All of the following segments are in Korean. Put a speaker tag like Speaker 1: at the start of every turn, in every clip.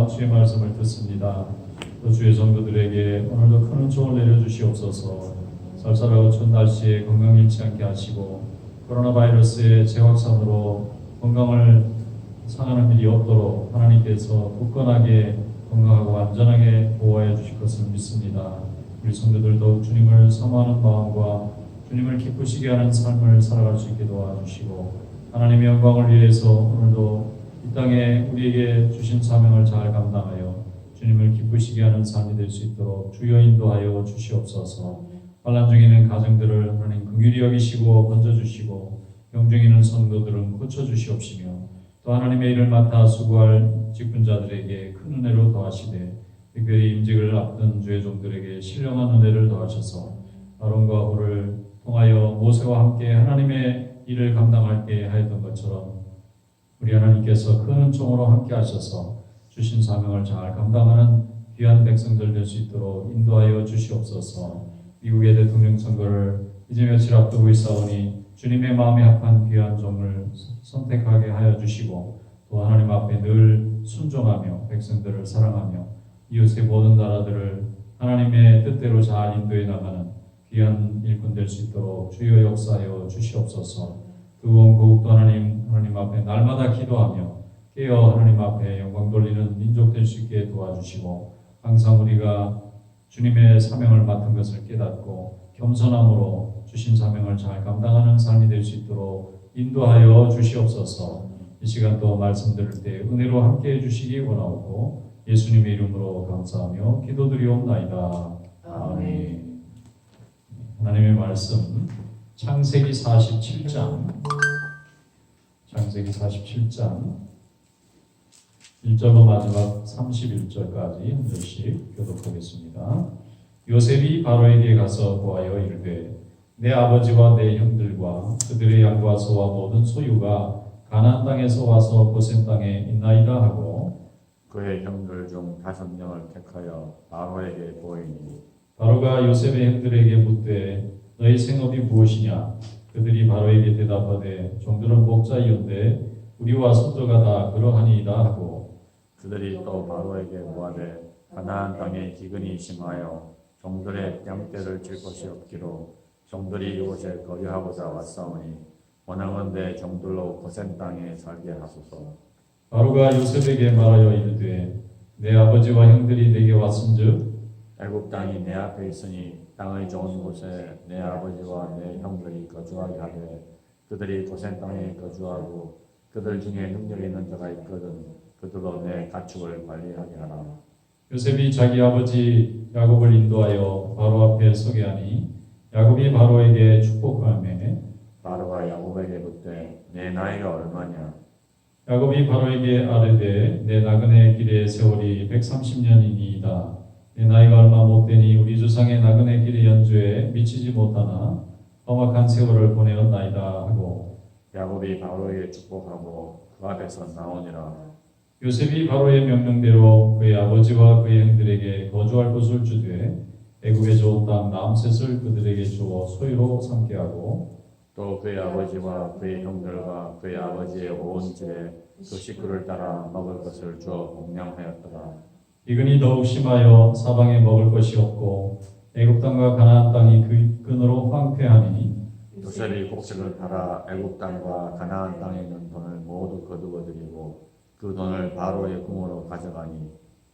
Speaker 1: 주의 말씀을 듣습니다. 또 주의 성도들에게 오늘도 큰 은총을 내려주시옵소서. 쌀쌀하고 추운 날씨에 건강 잃지 않게 하시고 코로나 바이러스의 재확산으로 건강을 상하는 일이 없도록 하나님께서 굳건하게 건강하고 안전하게 보호해 주실 것을 믿습니다. 우리 성도들 더욱 주님을 사모하는 마음과 주님을 기쁘시게 하는 삶을 살아갈 수 있게 도와주시고 하나님의 영광을 위해서 오늘도 이 땅에 우리에게 주신 사명을 잘 감당하여 주님을 기쁘시게 하는 삶이 될 수 있도록 주여 인도하여 주시옵소서. 환난 중에 있는 가정들을 하나님 긍휼히 여기시고 건져주시고 병 중에 있는 성도들은 고쳐주시옵시며 또 하나님의 일을 맡아 수고할 직분자들에게 큰 은혜로 더하시되 특별히 임직을 앞둔 주의 종들에게 신령한 은혜를 더하셔서 아론과 홀을 통하여 모세와 함께 하나님의 일을 감당하게 하였던 것처럼 우리 하나님께서 큰 은총으로 함께 하셔서 주신 사명을 잘 감당하는 귀한 백성들 될 수 있도록 인도하여 주시옵소서. 미국의 대통령 선거를 이제 며칠 앞두고 있사오니 주님의 마음에 합한 귀한 종을 선택하게 하여 주시고 또 하나님 앞에 늘 순종하며 백성들을 사랑하며 이웃의 모든 나라들을 하나님의 뜻대로 잘 인도해 나가는 귀한 일꾼 될 수 있도록 주여 역사하여 주시옵소서. 뜨거운 고국도 하나님 앞에 날마다 기도하며 깨어 하나님 앞에 영광 돌리는 민족 될 수 있게 도와주시고 항상 우리가 주님의 사명을 맡은 것을 깨닫고 겸손함으로 주신 사명을 잘 감당하는 삶이 될 수 있도록 인도하여 주시옵소서. 이 시간 또 말씀 들을 때 은혜로 함께 해주시기 원하옵고 예수님의 이름으로 감사하며 기도드리옵나이다. 아멘. 하나님의 말씀 창세기 47장 1절로 마지막 31절까지 한 절씩 교독하겠습니다. 요셉이 바로에게 가서 보아여 이르되 내 아버지와 내 형들과 그들의 양과 소와 모든 소유가 가나안 땅에서 와서 고센 땅에 있나이다 하고
Speaker 2: 그의 형들 중 5명을 택하여 바로에게 보이니
Speaker 1: 바로가 요셉의 형들에게 묻되 너희 생업이 무엇이냐? 그들이 바로에게 대답하되 종들은 목자이온데 우리와 손자가 다 그러하니이다 하고
Speaker 2: 그들이 또 바로에게 모하되 가나안 땅에 기근이 심하여 종들의 뺨때를 칠 곳이 없기로 종들이 이곳에 거류하고자 왔사오니 원하건대 종들로 고센 땅에 살게 하소서.
Speaker 1: 바로가 요셉에게 말하여 이르되 내 아버지와 형들이 내게 왔은즉
Speaker 2: 애굽 땅이 내 앞에 있으니 땅의 좋은 곳에 내 아버지와 내 형들이 거주하게 하되 그들이 고센 땅에 거주하고 그들 중에 능력 있는 자가 있거든 그들로 내 가축을 관리하게 하라.
Speaker 1: 요셉이 자기 아버지 야곱을 인도하여 바로 앞에 서게 하니 야곱이 바로에게 축복하며
Speaker 2: 바로가 야곱에게 묻되 내 나이가 얼마냐?
Speaker 1: 야곱이 바로에게 아뢰되 내 나그네 길의 세월이 130년이니이다. 내 나이가 얼마 못되니 우리 조상의 나그네 길의 연주에 미치지 못하나 험악한 세월을 보내었나이다 하고
Speaker 2: 야곱이 바로에게 축복하고 그 앞에서 나오니라.
Speaker 1: 요셉이 바로의 명령대로 그의 아버지와 그의 형들에게 거주할 곳을 주되 애굽의 좋은 땅 라암셋을 그들에게 주어 소유로 삼게 하고
Speaker 2: 또 그의 아버지와 그의 형들과 그의 아버지의 온 집에 그 식구를 따라 먹을 것을 주어 공양하였더라.
Speaker 1: 기근이 더욱 심하여 사방에 먹을 것이 없고 애굽 땅과 가나안 땅이 그 끈으로 황폐하니
Speaker 2: 요셉이 곡식을 팔아 애굽 땅과 가나안 땅에 있는 돈을 모두 거두어들이고 그 돈을 바로의 궁으로 가져가니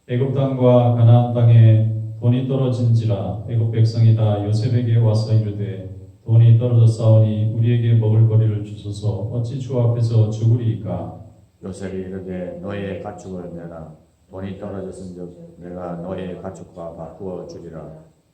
Speaker 1: 애굽 땅과 가나안 땅에 돈이 떨어진지라 애굽 백성이 다 요셉에게 와서 이르되 돈이 떨어졌사오니 우리에게 먹을 거리를 주소서 어찌 주 앞에서 죽으리이까.
Speaker 2: 요셉이 이르되 너희의 가축을 내라. 돈이 떨어졌은즉 내가 너희의 가축과 바꾸어 주리라.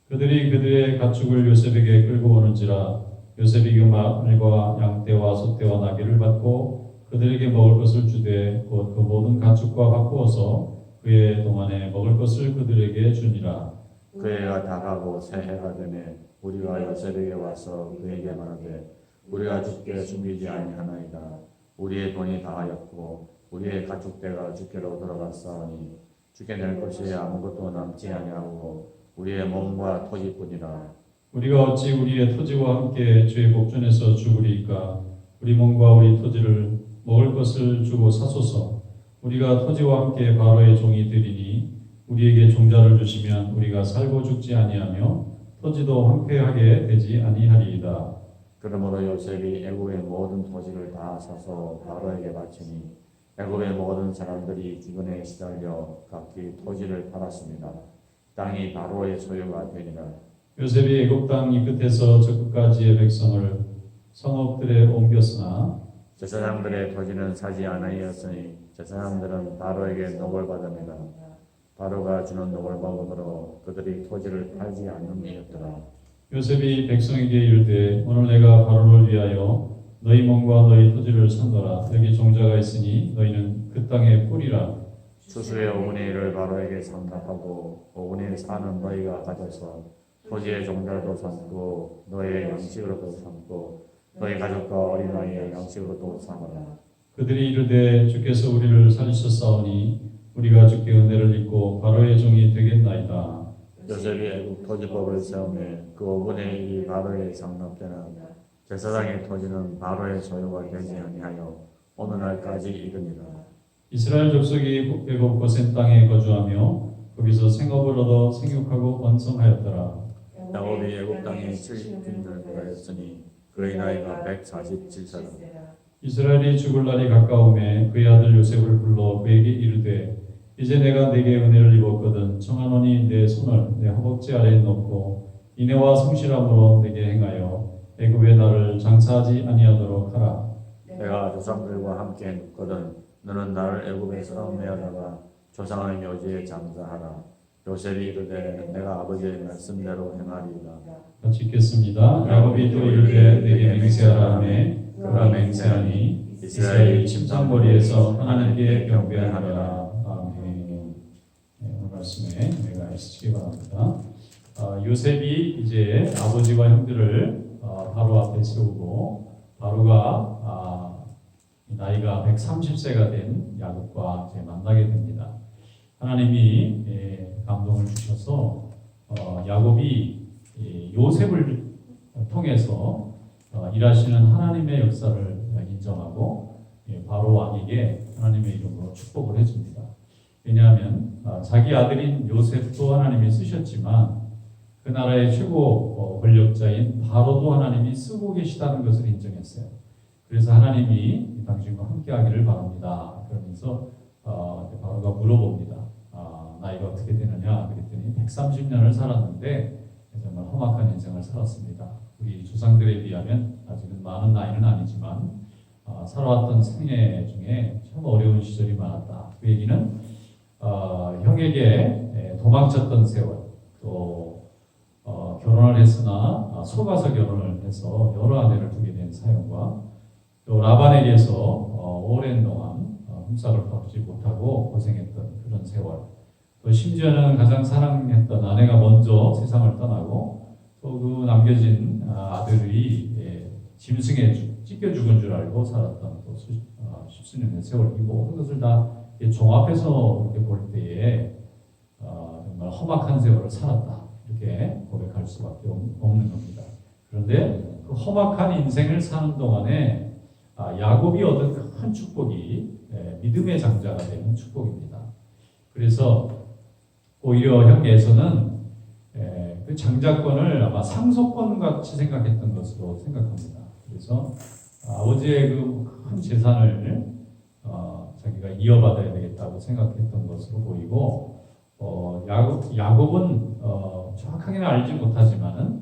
Speaker 1: 그들이 그들의 가축을 요셉에게 끌고 오는지라 요셉이 그 말과 양떼와 소떼와 나귀를 받고 그들에게 먹을 것을 주되 곧 그 모든 가축과 바꾸어서 그의 동안에 먹을 것을 그들에게 주니라.
Speaker 2: 그 해가 다 가고 새 해가 되매 우리가 요셉에게 와서 그에게 말하되 우리가 주께 숨기지 아니하나이다. 우리의 돈이 다하였고 우리의 가축대가 주께로 돌아갔사오니 주께 낼 것이 아무것도 남지 아니하고 우리의 몸과 토지뿐이라.
Speaker 1: 우리가 어찌 우리의 토지와 함께 주의 복전에서 죽으리이까. 우리 몸과 우리 토지를 먹을 것을 주고 사소서. 우리가 토지와 함께 바로의 종이 되리니 우리에게 종자를 주시면 우리가 살고 죽지 아니하며 토지도 황폐하게 되지 아니하리이다.
Speaker 2: 그러므로 요셉이 애굽의 모든 토지를 다 사서 바로에게 바치니 애굽의 모든 사람들이 기근에 시달려 각기 토지를 팔았습니다. 땅이 바로의 소유가 되니라.
Speaker 1: 요셉이 애굽 땅 이 끝에서 저 끝까지의 백성을 성읍들에 옮겼으나
Speaker 2: 제사장들의 토지는 사지 아니하였으니 제사장들은 바로에게 녹을 받습니다. 바로가 주는 녹을 먹으므로 그들이 토지를 팔지 않음이었더라.
Speaker 1: 요셉이 백성에게 이르되 오늘 내가 바로를 위하여 너희 몸과 너희 토지를 산더라. 여기 종자가 있으니 너희는 그 땅의 뿌리라.
Speaker 2: 추수의 5분의 1을 바로에게 상납하고 5분의 1 사는 너희가 가져서 토지의 종자도 삼고 너희의 양식으로도 삼고 너희 가족과 어린아이의 양식으로도 삼으라.
Speaker 1: 그들이 이르되 주께서 우리를 살리셨사오니 우리가 주께 은혜를 입고 바로의 종이 되겠나이다.
Speaker 2: 요셉이 애굽 토지법을 세우매 그 5분의 1이 바로에 상납되는 제사장의 토지는 바로의 소유가 되지 아니하여 오늘날까지 이르니라.
Speaker 1: 이스라엘 족속이 애굽 고센 땅에 거주하며 거기서 생업을 얻어 생육하고 번성하였더라.
Speaker 2: 야곱이 애굽 땅에 70년을 거하였으니 그의 나이가 147세라.
Speaker 1: 이스라엘이 죽을 날이 가까우매 그의 아들 요셉을 불러 그에게 이르되 이제 내가 내게 은혜를 입었거든 청하노니 내 손을 내 허벅지 아래에 놓고 인애와 성실함으로 내게 행하여 애굽에 나를 장사하지 아니하도록 하라.
Speaker 2: 내가 조상들과 함께 눕거든 너는 나를 애굽에서 내어다가 조상의 묘지에 장사하라. 요셉이 이르되 내가 아버지의 말씀대로 행하리이다.
Speaker 1: 같이 읽겠습니다. 야곱이 또 이르되 내게 맹세하라 하매 그가 맹세하니 이스라엘이 침상머리에서 하나님께 경배하니라. 아멘. 오늘 말씀에 내가 하시기 바랍니다. 요셉이 이제 아버지와 형들을 바로 앞에 세우고 바로가 나이가 130세가 된 야곱과 이제 만나게 됩니다. 하나님이 감동을 주셔서 야곱이 요셉을 통해서 일하시는 하나님의 역사를 인정하고 바로 왕에게 하나님의 이름으로 축복을 해줍니다. 왜냐하면 자기 아들인 요셉도 하나님이 쓰셨지만 그 나라의 최고 권력자인 바로도 하나님이 쓰고 계시다는 것을 인정했어요. 그래서 하나님이 당신과 함께하기를 바랍니다. 그러면서 바로가 물어봅니다. 나이가 어떻게 되느냐? 그랬더니 130년을 살았는데 정말 험악한 인생을 살았습니다. 우리 조상들에 비하면 아직은 많은 나이는 아니지만 살아왔던 생애 중에 참 어려운 시절이 많았다. 그 얘기는 형에게 도망쳤던 세월, 또 결혼을 했으나 속아서 결혼을 해서 여러 아내를 두게 된 사연과 또 라반에게서 오랜 동안 흠sak을 받지 못하고 고생했던 그런 세월, 또 심지어는 가장 사랑했던 아내가 먼저 세상을 떠나고 또 그 남겨진 아들이 짐승에 찢겨 죽은 줄 알고 살았던 또 십수년의 세월, 이 모든 것을 다 종합해서 이렇게 볼 때에 정말 험악한 세월을 살았다, 이렇게 고백할 수밖에 없는 겁니다. 그런데 그 험악한 인생을 사는 동안에 야곱이 얻은 큰 축복이 믿음의 장자가 되는 축복입니다. 그래서 오히려 형에서는 그 장자권을 아마 상속권 같이 생각했던 것으로 생각합니다. 그래서 아버지의 그 큰 재산을 자기가 이어받아야 되겠다고 생각했던 것으로 보이고, 야곱은 정확하게는 알지 못하지만은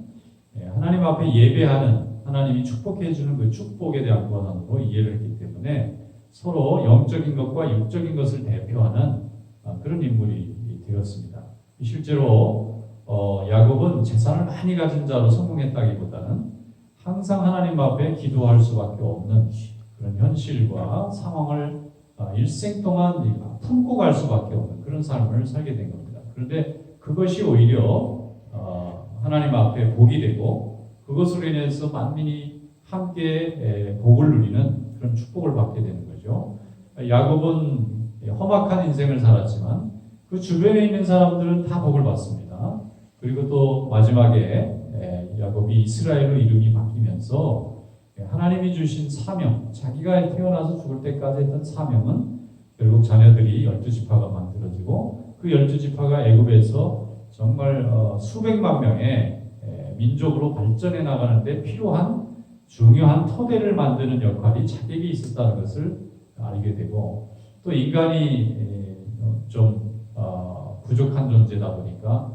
Speaker 1: 하나님 앞에 예배하는, 하나님이 축복해 주는 그 축복에 대한 권한으로 이해를 했기 때문에 서로 영적인 것과 육적인 것을 대표하는 그런 인물이 되었습니다. 실제로 야곱은 재산을 많이 가진 자로 성공했다기보다는 항상 하나님 앞에 기도할 수밖에 없는 그런 현실과 상황을 일생 동안 품고 갈 수밖에 없는 그런 삶을 살게 된 겁니다. 그런데 그것이 오히려 하나님 앞에 복이 되고 그것으로 인해서 만민이 함께 복을 누리는 그런 축복을 받게 되는 거죠. 야곱은 험악한 인생을 살았지만 그 주변에 있는 사람들은 다 복을 받습니다. 그리고 또 마지막에 야곱이 이스라엘로 이름이 바뀌면서 하나님이 주신 사명, 자기가 태어나서 죽을 때까지 했던 사명은 결국 자녀들이 12지파가 만들어지고 그 12지파가 애굽에서 정말 수백만 명의 민족으로 발전해 나가는데 필요한 중요한 토대를 만드는 역할이 자기에게 있었다는 것을 알게 되고, 또 인간이 좀 부족한 존재다 보니까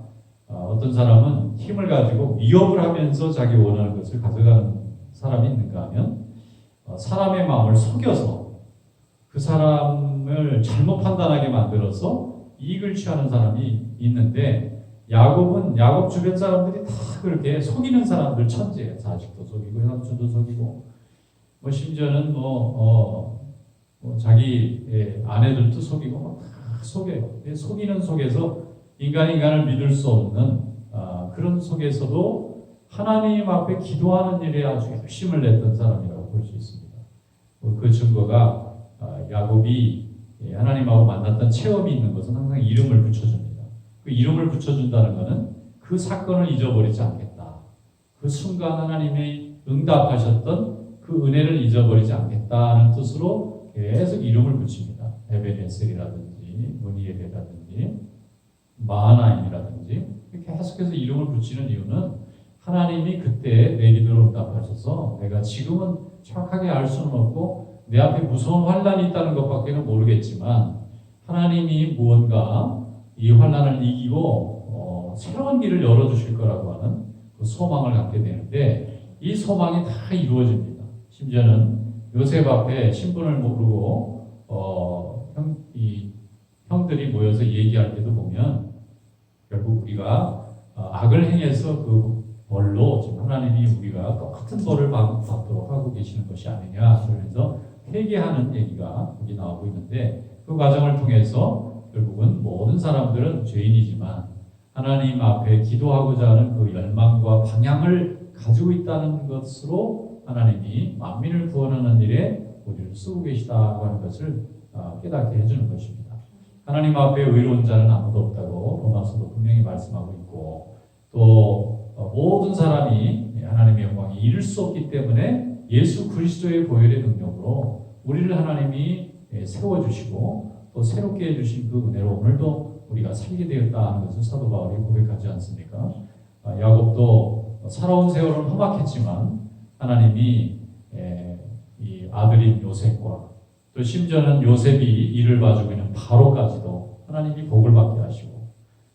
Speaker 1: 어떤 사람은 힘을 가지고 위협을 하면서 자기 원하는 것을 가져가는 사람이 있는가 하면 사람의 마음을 속여서 그 사람을 잘못 판단하게 만들어서 이익을 취하는 사람이 있는데, 야곱 주변 사람들이 다 그렇게 속이는 사람들 천지예요. 자식도 속이고 삼촌도 속이고 뭐 심지어는 자기 아내들도 속이고 다 속여요. 속이는 속에서 인간을 믿을 수 없는 그런 속에서도 하나님 앞에 기도하는 일에 아주 열심을 냈던 사람이라고 볼 수 있습니다. 그 증거가 야곱이 하나님하고 만났던 체험이 있는 것은 항상 이름을 붙여줍니다. 그 이름을 붙여준다는 것은 그 사건을 잊어버리지 않겠다. 그 순간 하나님이 응답하셨던 그 은혜를 잊어버리지 않겠다는 뜻으로 계속 이름을 붙입니다. 에베네셀이라든지 무니엘이라든지 마하나임이라든지 계속해서 이름을 붙이는 이유는 하나님이 그때 내 기도를 응답하셔서 내가 지금은 정확하게 알 수는 없고 내 앞에 무서운 환란이 있다는 것밖에는 모르겠지만 하나님이 무언가 이 환란을 이기고 새로운 길을 열어주실 거라고 하는 그 소망을 갖게 되는데, 이 소망이 다 이루어집니다. 심지어는 요셉 앞에 신분을 모르고 형들이 모여서 얘기할 때도 보면 결국 우리가 악을 행해서 그 벌로 지금 하나님이 우리가 똑같은 벌을 받도록 하고 계시는 것이 아니냐, 그러면서 회개하는 얘기가 여기 나오고 있는데, 그 과정을 통해서 결국은 모든 사람들은 죄인이지만 하나님 앞에 기도하고자 하는 그 열망과 방향을 가지고 있다는 것으로 하나님이 만민을 구원하는 일에 우리를 쓰고 계시다고 하는 것을 깨닫게 해주는 것입니다. 하나님 앞에 의로운 자는 아무도 없다고 로마서도 분명히 말씀하고 있고, 또 모든 사람이 하나님의 영광에 이를 수 없기 때문에 예수 그리스도의 보혈의 능력으로 우리를 하나님이 세워주시고 또 새롭게 해주신 그 은혜로 오늘도 우리가 살게 되었다는 것을 사도 바울이 고백하지 않습니까? 야곱도 살아온 세월은 험악했지만 하나님이 이 아들인 요셉과 또 심지어는 요셉이 일을 봐주고 있는 바로까지도 하나님이 복을 받게 하시고,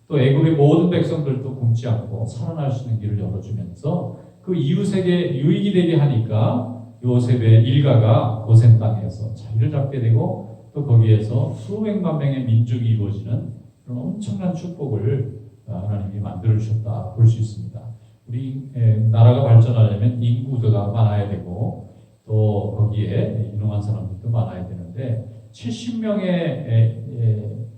Speaker 1: 또 애굽의 모든 백성들도 굶지 않고 살아날 수 있는 길을 열어주면서 그 이웃에게 유익이 되게 하니까 요셉의 일가가 고센 땅에서 자리를 잡게 되고, 또 거기에서 수백만 명의 민족이 이루어지는 그런 엄청난 축복을 하나님이 만들어 주셨다 볼 수 있습니다. 우리 나라가 발전하려면 인구가 많아야 되고 또 거기에 유능한 사람들도 많아야 되는데, 70명의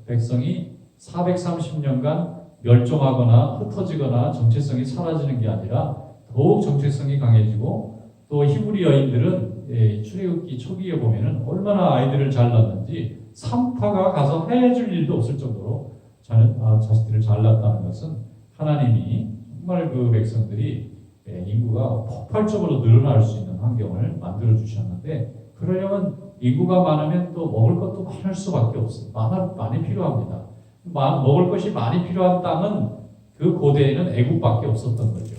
Speaker 1: 백성이 430년간 멸종하거나 흩어지거나 정체성이 사라지는 게 아니라 더욱 정체성이 강해지고, 또 히브리 여인들은 출애굽기 초기에 보면은 얼마나 아이들을 잘 낳는지 산파가 가서 해줄 일도 없을 정도로 자식들을 잘 낳았다는 것은 하나님이 정말 그 백성들이 인구가 폭발적으로 늘어날 수 있는 환경을 만들어 주셨는데, 그러려면 인구가 많으면 또 먹을 것도 많을 수밖에 없어요. 많이 필요합니다. 먹을 것이 많이 필요한 땅은 그 고대에는 애국밖에 없었던 거죠.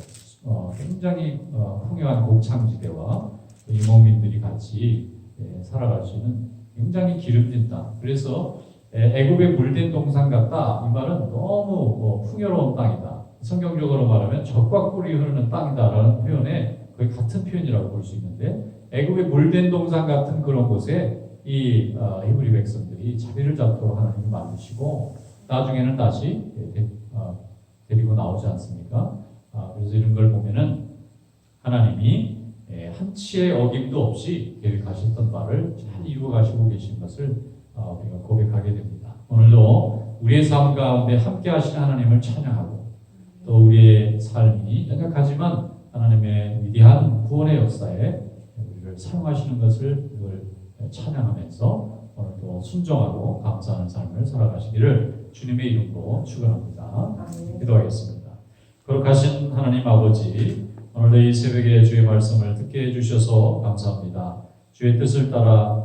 Speaker 1: 굉장히 풍요한 곡창지대와 이목민들이 같이 살아갈 수 있는 굉장히 기름진 땅. 그래서 애굽의 물된 동산 같다, 이 말은 너무 풍요로운 땅이다. 성경적으로 말하면 젖과 꿀이 흐르는 땅이다라는 표현에 거의 같은 표현이라고 볼 수 있는데, 애굽의 물된 동산 같은 그런 곳에 이 히브리 백성들이 자리를 잡도록 하나님이 만드시고 나중에는 다시 데리고 나오지 않습니까? 그래서 이런 걸 보면은 하나님이 한치의 어김도 없이 계획하셨던 바를 잘 이루어 가시고 계신 것을 우리가 고백하게 됩니다. 오늘도 우리의 삶 가운데 함께 하시는 하나님을 찬양하고, 또 우리의 삶이 연약하지만 하나님의 위대한 구원의 역사에 우리를 사용하시는 것을 찬양하면서 오늘도 순종하고 감사하는 삶을 살아가시기를 주님의 이름으로 축원합니다. 기도하겠습니다. 거룩하신 하나님 아버지, 오늘도 이 새벽에 주의 말씀을 듣게 해주셔서 감사합니다. 주의 뜻을 따라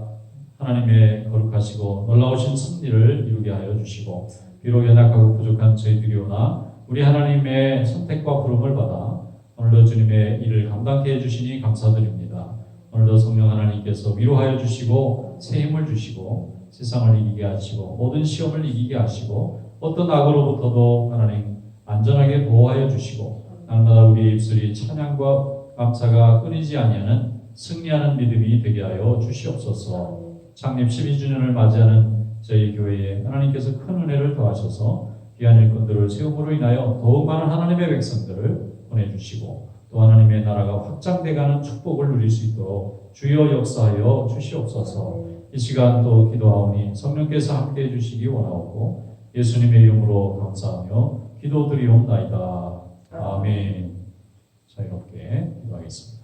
Speaker 1: 하나님의 거룩하시고 놀라우신 승리를 이루게 하여 주시고 비록 연약하고 부족한 저희들이오나 우리 하나님의 선택과 부름을 받아 오늘도 주님의 일을 감당케 해주시니 감사드립니다. 오늘도 성령 하나님께서 위로하여 주시고 새 힘을 주시고 세상을 이기게 하시고 모든 시험을 이기게 하시고 어떤 악으로부터도 하나님 안전하게 보호하여 주시고 날마다 우리의 입술이 찬양과 감사가 끊이지 아니하는 승리하는 믿음이 되게 하여 주시옵소서. 창립 12주년을 맞이하는 저희 교회에 하나님께서 큰 은혜를 더하셔서 귀한 일꾼들을 세움으로 인하여 더욱 많은 하나님의 백성들을 보내주시고 또 하나님의 나라가 확장돼가는 축복을 누릴 수 있도록 주여 역사하여 주시옵소서. 이 시간 또 기도하오니 성령께서 함께해 주시기 원하옵고 예수님의 이름으로 감사하며 기도드리옵나이다. 아멘. 자유롭게 기도하겠습니다.